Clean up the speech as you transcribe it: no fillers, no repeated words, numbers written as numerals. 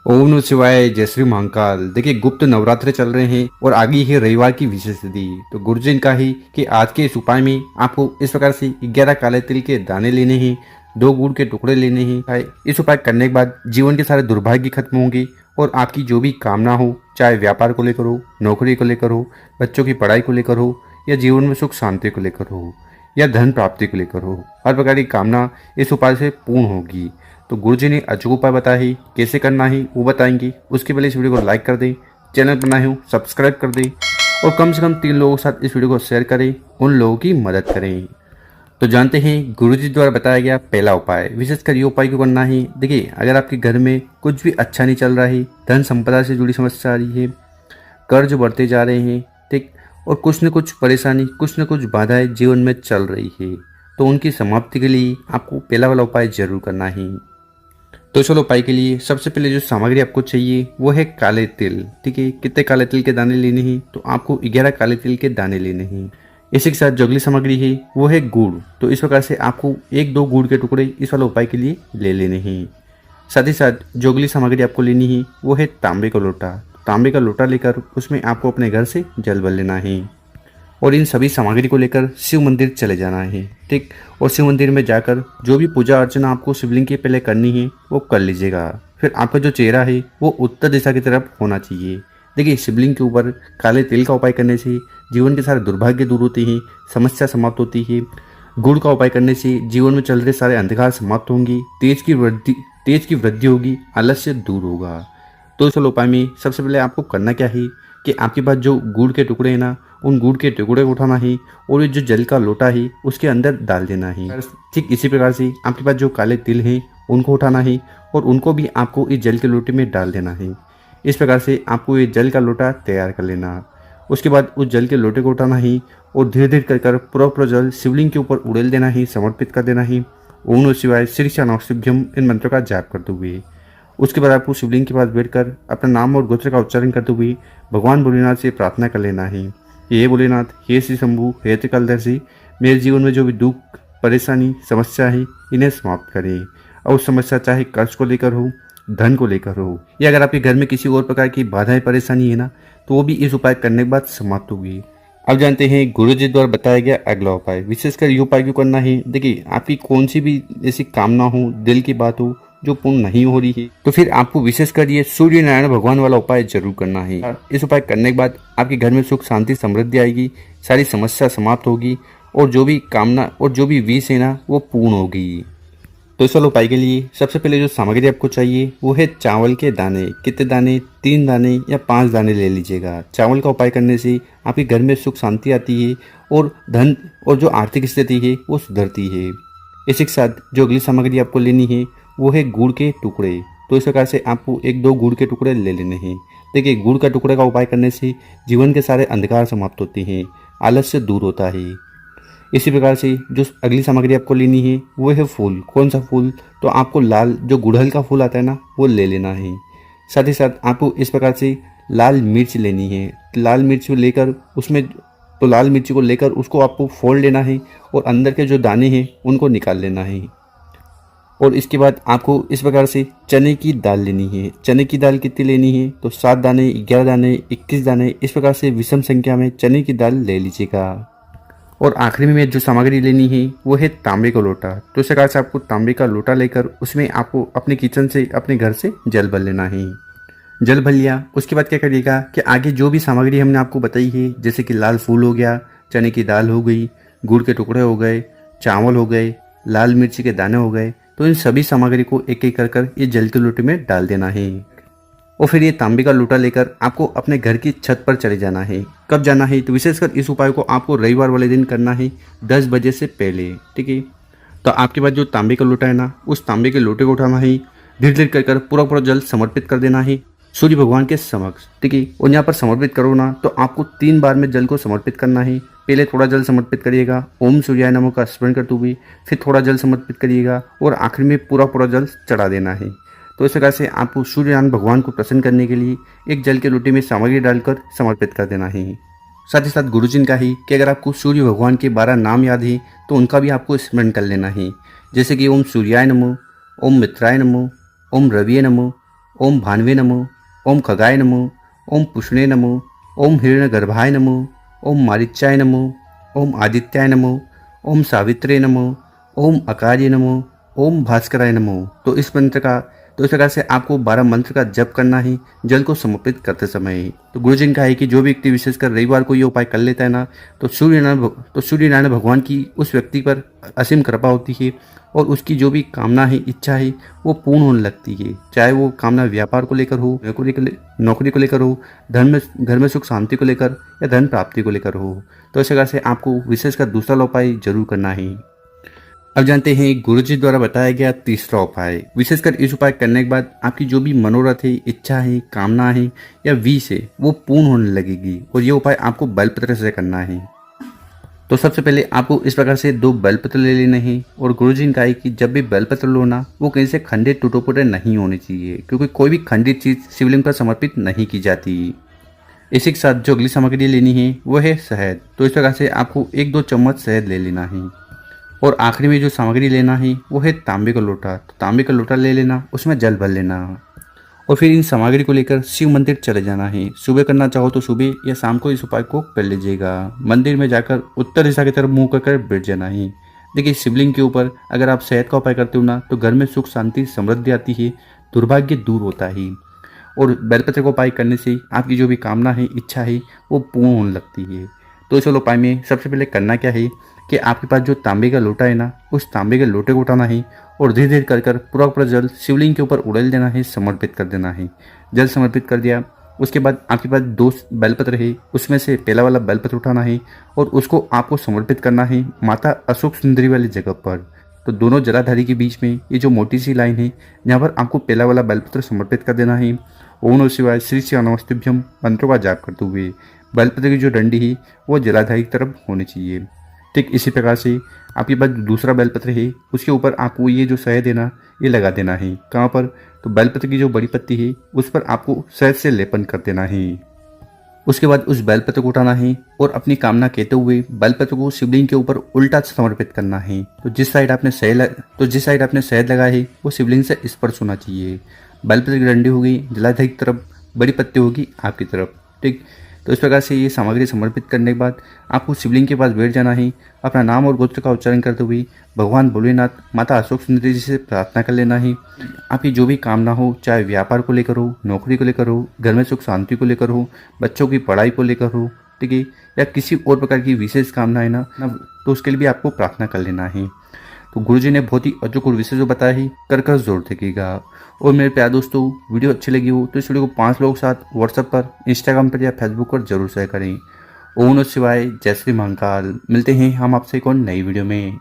ओम नमः शिवाय, जय श्री महाकाल। देखिए, गुप्त नवरात्र चल रहे हैं और आगे ही रविवार की विशेष तिथि। तो गुरुजन का ही कि आज के इस उपाय में आपको इस प्रकार से 11 काले तिल के दाने लेने हैं, 2 गुड़ के टुकड़े लेने हैं। इस उपाय करने के बाद जीवन के सारे दुर्भाग्य खत्म होंगे और आपकी जो भी कामना हो, चाहे व्यापार को लेकर हो, नौकरी को लेकर हो, बच्चों की पढ़ाई को लेकर हो, या जीवन में सुख शांति को लेकर हो, या धन प्राप्ति को लेकर हो, हर प्रकार की कामना इस उपाय से पूर्ण होगी। तो गुरुजी ने अचूक उपाय बताया है, कैसे करना है वो बताएंगे। उसके पहले इस वीडियो को लाइक कर दें, चैनल पर नए हो सब्सक्राइब कर दें और कम से कम 3 लोगों के साथ इस वीडियो को शेयर करें, उन लोगों की मदद करें। तो जानते हैं गुरुजी द्वारा बताया गया पहला उपाय। विशेषकर ये उपाय क्यों करना है? देखिए, अगर आपके घर में कुछ भी अच्छा नहीं चल रहा है, धन संपदा से जुड़ी समस्या आ रही है, कर्ज बढ़ते जा रहे हैं, ठीक, और कुछ न कुछ परेशानी, कुछ न कुछ बाधाएं जीवन में चल रही है, तो उनकी समाप्ति के लिए आपको पहला वाला उपाय जरूर करना है। तो चलो, उपाय के लिए सबसे पहले जो सामग्री आपको चाहिए वो है काले तिल। ठीक है, कितने काले तिल के दाने लेने हैं? तो आपको 11 काले तिल के दाने लेने हैं। इसी के साथ जो अगली सामग्री है वो है गुड़। तो इस प्रकार से आपको 1-2 गुड़ के टुकड़े इस वाले उपाय के लिए ले लेने हैं। साथ ही साथ जो अगली सामग्री आपको लेनी है वो है तांबे का लोटा। तांबे का लोटा लेकर उसमें आपको अपने घर से जल भर लेना है और इन सभी सामग्री को लेकर शिव मंदिर चले जाना है। ठीक, और शिव मंदिर में जाकर जो भी पूजा अर्चना आपको शिवलिंग के पहले करनी है वो कर लीजिएगा। फिर आपका जो चेहरा है वो उत्तर दिशा की तरफ होना चाहिए। देखिए, शिवलिंग के ऊपर काले तिल का उपाय करने से जीवन के सारे दुर्भाग्य दूर होते हैं, समस्या समाप्त होती है। गुड़ का उपाय करने से जीवन में चल रहे सारे अंधकार समाप्त होंगी, तेज की वृद्धि होगी, आलस्य दूर होगा। तो इस उपाय में सबसे पहले आपको करना क्या है कि आपके पास जो गुड़ के टुकड़े हैं ना, उन गुड़ के टुकड़े को उठाना है और ये जो जल का लोटा है उसके अंदर डाल देना है। ठीक इसी प्रकार से आपके पास जो काले तिल हैं उनको उठाना है और उनको भी आपको इस जल के लोटे में डाल देना है। इस प्रकार से आपको ये जल का लोटा तैयार कर लेना। उसके बाद उस जल के लोटे को उठाना है और धीरे धीरे कर पूरा जल शिवलिंग के ऊपर उड़ेल देना है, समर्पित कर देना है। ओम नमः शिवाय, श्री शानौशिभ्यम इन मंत्रों का जाप करते हुए। उसके बाद आपको शिवलिंग के पास बैठकर अपना नाम और गोत्र का उच्चारण करते हुए भगवान भोलेनाथ से प्रार्थना कर लेना है। हे भोलेनाथ, हे श्री शंभु, हे त्रिकालदर्शी, मेरे जीवन में जो भी दुख, परेशानी, समस्या है इन्हें समाप्त करें। और उस समस्या चाहे कर्ज को लेकर हो, धन को लेकर हो, या अगर आपके घर में किसी और प्रकार की बाधाएं परेशानी है ना, तो वो भी इस उपाय करने के बाद समाप्त होगी। अब जानते हैं गुरु जी द्वारा बताया गया अगला उपाय। विशेषकर ये उपाय क्यों करना है? देखिए, आपकी कौन सी भी ऐसी कामना हो, दिल की बात हो जो पूर्ण नहीं हो रही है, तो फिर आपको विशेषकर ये सूर्य नारायण भगवान वाला उपाय जरूर करना है। इस उपाय करने के बाद आपके घर में सुख शांति समृद्धि आएगी, सारी समस्या समाप्त होगी और जो भी कामना और जो भी विश है ना वो पूर्ण होगी। तो इस वाले उपाय के लिए सबसे पहले जो सामग्री आपको चाहिए वो है चावल के दाने। कितने दाने? 3 दाने या 5 दाने ले लीजिएगा। चावल का उपाय करने से आपके घर में सुख शांति आती है और धन और जो आर्थिक स्थिति है वो सुधरती है। इसी के साथ जो अगली सामग्री आपको लेनी है वो है गुड़ के टुकड़े। तो इस प्रकार से आपको 1-2 गुड़ के टुकड़े ले लेने हैं। देखिए, गुड़ का टुकड़े का उपाय करने से जीवन के सारे अंधकार समाप्त होते हैं, आलस्य दूर होता है। इसी प्रकार से जो अगली सामग्री आपको लेनी है वो है फूल। कौन सा फूल? तो आपको लाल जो गुड़हल का फूल आता है ना वो ले लेना है। साथ ही साथ आपको इस प्रकार से लाल मिर्च लेनी है। लाल मिर्च लेकर उसमें तो लाल मिर्ची को लेकर उसको आपको फोड़ लेना है और अंदर के जो दाने हैं उनको निकाल लेना है। और इसके बाद आपको इस प्रकार से चने की दाल लेनी है। चने की दाल कितनी लेनी है? तो 7 दाने, 11 दाने, 21 दाने, इस प्रकार से विषम संख्या में चने की दाल ले लीजिएगा। और आखिरी में जो सामग्री लेनी है वो है तांबे का लोटा। तो इस प्रकार से आपको तांबे का लोटा लेकर उसमें आपको अपने किचन से, अपने घर से जल भर लेना है। जल भर लिया, उसके बाद क्या करिएगा कि आगे जो भी सामग्री हमने आपको बताई है, जैसे कि लाल फूल हो गया, चने की दाल हो गई, गुड़ के टुकड़े हो गए, चावल हो गए, लाल मिर्ची के दाने हो गए, तो इन सभी सामग्री को एक एक कर ये जल के लोटे में डाल देना है। और फिर ये तांबे का लोटा लेकर आपको अपने घर की छत पर चले जाना है। कब जाना है? तो विशेषकर इस उपाय को आपको रविवार वाले दिन करना है, 10 बजे से पहले। ठीक है, तो आपके पास जो तांबे का लोटा है ना, उस तांबे के लोटे को उठाना है, धीरे धीरे कर पूरा जल समर्पित कर देना है सूर्य भगवान के समक्ष। ठीक है, और यहाँ पर समर्पित करो ना तो आपको 3 बार में जल को समर्पित करना है। पहले थोड़ा जल समर्पित करिएगा, ओम सूर्याय नमः का स्मरण करते हुए, फिर थोड़ा जल समर्पित करिएगा और आखिर में पूरा जल चढ़ा देना है। तो इस प्रकार से आपको सूर्यनारायण भगवान को प्रसन्न करने के लिए एक जल के लोटे में सामग्री डालकर समर्पित कर देना है। साथ ही साथ गुरुजन का ही कि अगर आपको सूर्य भगवान के 12 नाम याद है तो उनका भी आपको स्मरण कर लेना है, जैसे कि ओम सूर्याय नमः, ओम मित्राय नमः, ओम रविये नमः, ओम भानवे नमो, ओम खगाय नमो, ओम पुष्णे नमो, ओम हिरण्यगर्भाय नमो, ओम मारीचाय नमो, ओम आदित्याय नमो, ओम सावित्रे नमो, ओम अकार्य नमो, ओम भास्कराय नमो। तो इस प्रकार से आपको 12 मंत्र का जप करना है जल को समर्पित करते समय। तो गुरुजी ने कहा है कि जो भी व्यक्ति विशेषकर रविवार को ये उपाय कर लेता है ना, तो सूर्यनारायण भगवान की उस व्यक्ति पर असीम कृपा होती है और उसकी जो भी कामना है, इच्छा है, वो पूर्ण होने लगती है। चाहे वो कामना व्यापार को लेकर हो, नौकरी को लेकर हो, घर में सुख शांति को लेकर या धन प्राप्ति को लेकर हो। तो इस प्रकार से आपको विशेषकर दूसरा उपाय जरूर करना है। अब जानते हैं गुरुजी द्वारा बताया गया तीसरा उपाय। विशेषकर इस उपाय करने के बाद आपकी जो भी मनोरथ है, इच्छा है, कामना है या विष है, वो पूर्ण होने लगेगी और ये उपाय आपको बेलपत्र से करना है। तो सबसे पहले आपको इस प्रकार से 2 बेलपत्र ले लेने हैं और गुरुजी ने कहा है कि जब भी बेलपत्र लो ना, वो कहीं से खंडित टूटे फूटे नहीं होने चाहिए, क्योंकि कोई भी खंडित चीज शिवलिंग पर समर्पित नहीं की जाती। इसी के साथ जो अगली सामग्री लेनी है वो है शहद। तो इस प्रकार से आपको 1-2 चम्मच शहद ले लेना है और आखिरी में जो सामग्री लेना है वो है तांबे का लोटा। तो तांबे का लोटा ले लेना, उसमें जल भर लेना और फिर इन सामग्री को लेकर शिव मंदिर चले जाना है। सुबह करना चाहो तो सुबह या शाम को इस उपाय को कर लीजिएगा। मंदिर में जाकर उत्तर दिशा की तरफ मुंह कर बैठ जाना है। देखिए, शिवलिंग के ऊपर अगर आप शहद का उपाय करते हो ना, तो घर में सुख शांति समृद्धि आती है, दुर्भाग्य दूर होता है और बेलपत्र का उपाय करने से आपकी जो भी कामना है, इच्छा है, वो पूर्ण होने लगती है। तो इस उपाय में सबसे पहले करना क्या है कि आपके पास जो तांबे का लोटा है ना, उस तांबे के लोटे को उठाना है और धीरे धीरे कर पूरा जल शिवलिंग के ऊपर उड़ेल देना है, समर्पित कर देना है। जल समर्पित कर दिया, उसके बाद आपके पास 2 बेलपत्र है, उसमें से पहला वाला बेलपत्र उठाना है और उसको आपको समर्पित करना है माता अशोक सुंदरी वाली जगह पर। तो दोनों जलाधारी के बीच में ये जो मोटी सी लाइन है, यहाँ पर आपको पहला वाला बेलपत्र समर्पित कर देना है। ओम नमः शिवाय श्री श्री नमस्तुभ्यम मंत्रों का जाप करते हुए बेलपत्र की जो डंडी है वो जलाधारी की तरफ होनी चाहिए। ठीक इसी प्रकार से आपके पास दूसरा बेलपत्र है, उसके ऊपर आपको ये जो शहद है ना, ये लगा देना है। कहाँ पर? तो बेलपत्र की जो बड़ी पत्ती है उस पर आपको शहद से लेपन कर देना है। उसके बाद उस बेलपत्र को उठाना है और अपनी कामना कहते हुए बेलपत्र को शिवलिंग के ऊपर उल्टा समर्पित करना है। तो जिस साइड आपने शहद लगाया है वो शिवलिंग से स्पर्श होना चाहिए। बेलपत्र की डंडी होगी जलाधारी की तरफ, बड़ी पत्ती होगी आपकी तरफ। ठीक, तो इस प्रकार से ये सामग्री समर्पित करने के बाद आपको शिवलिंग के पास बैठ जाना है। अपना नाम और गोत्र का उच्चारण करते हुए भगवान भोलेनाथ, माता अशोक सुंदरी जी से प्रार्थना कर लेना है। आपकी जो भी कामना हो, चाहे व्यापार को लेकर हो, नौकरी को लेकर हो, घर में सुख शांति को लेकर हो, बच्चों की पढ़ाई को लेकर हो, ठीक है, या किसी और प्रकार की विशेष कामना है ना, तो उसके लिए भी आपको प्रार्थना कर लेना है। तो गुरुजी ने बहुत ही अचूक और विशेष बताया है, कर जोर देखेगा। और मेरे प्यारे दोस्तों, वीडियो अच्छी लगी हो तो इस वीडियो को 5 लोगों के साथ व्हाट्सएप पर, इंस्टाग्राम पर या फेसबुक पर जरूर शेयर करें। ओम नमः शिवाय, जय श्री महाकाल। मिलते हैं हम आपसे एक और नई वीडियो में।